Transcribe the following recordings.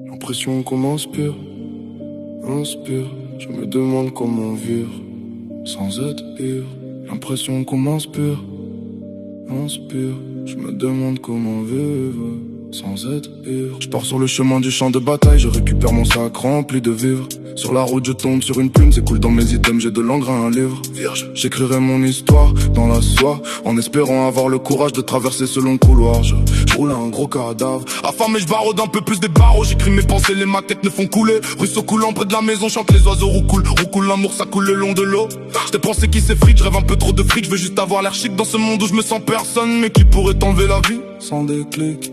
L'impression qu'on inspire. Je me demande comment vivre sans être pire. L'impression qu'on m'inspire. Je me demande comment vivre sans être pire. Je pars sur le chemin du champ de bataille, je récupère mon sac rempli de vivres. Sur la route je tombe sur une plume, c'est cool dans mes items, j'ai de l'encre à un livre. Vierge, j'écrirai mon histoire dans la soie, en espérant avoir le courage de traverser ce long couloir. Je roule un gros cadavre, affamé je barode un peu plus des barreaux. J'écris mes pensées, les maquettes ne font couler. Ruisseau coulant près de la maison, chante les oiseaux roucoulent. Roucoule l'amour, ça coule le long de l'eau. J't'ai pensé qui s'effrite, je rêve un peu trop de fric. Je veux juste avoir l'air chic dans ce monde où je me sens personne, mais qui pourrait t'enlever la vie sans déclic.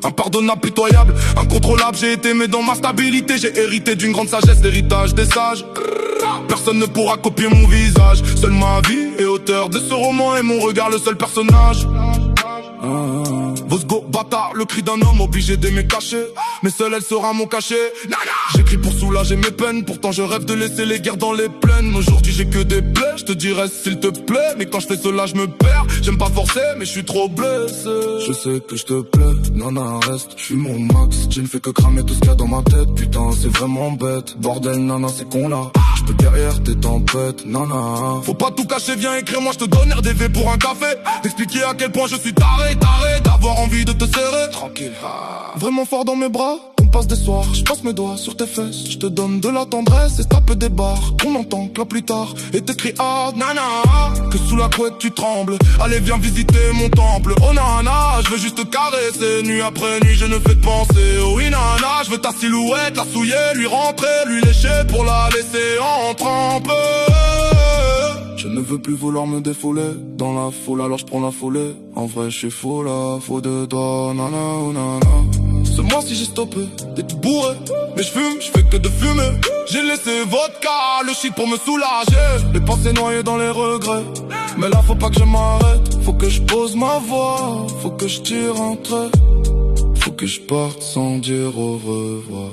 Impardonnable, pitoyable, incontrôlable, j'ai été mais dans ma stabilité. J'ai hérité d'une grande sagesse, l'héritage des sages. Personne ne pourra copier mon visage. Seule ma vie est auteur de ce roman et mon regard le seul personnage. Vosgo, bâtard, le cri d'un homme obligé d'aimer cacher. Mais seule elle sera mon cachet. J'écris pour soulager mes peines, pourtant je rêve de laisser les guerres dans les plaines. Aujourd'hui j'ai que des plaies, je te dirais s'il te plaît. Mais quand je fais cela je me perds, j'aime pas forcer mais je suis trop blessé. Je sais que je te plais, nana reste, je suis mon max. Je ne fais que cramer tout ce qu'il y a dans ma tête, putain c'est vraiment bête. Bordel nana c'est con là, je peux derrière tes tempêtes, nana. Faut pas tout cacher, viens écrire moi je te donne RDV pour un café. T'expliquer à quel point je suis taré, d'avoir envie de te serrer. Tranquille, vraiment fort dans mes bras. On passe des soirs, je passe mes doigts sur tes fesses. Je te donne de la tendresse et se tape des barres. On entend que là plus tard et t'écris nana, que sous la couette tu trembles. Allez viens visiter mon temple. Oh nana, je veux juste te caresser. Nuit après nuit je ne fais de penser. Oh oui nana, je veux ta silhouette, la souiller, lui rentrer, lui lécher pour la laisser en trempe. Je ne veux plus vouloir me défouler dans la foule, alors je prends la foulée. En vrai je suis fou là, faux de toi, nana oh nana. Ce mois-ci j'ai stoppé, t'es bourré. Mais je fume, je fais que de fumer. J'ai laissé vodka, le shit pour me soulager. Les pensées noyées dans les regrets. Mais là faut pas que je m'arrête, faut que je pose ma voix. Faut que je tire un trait, faut que je parte sans dire au revoir.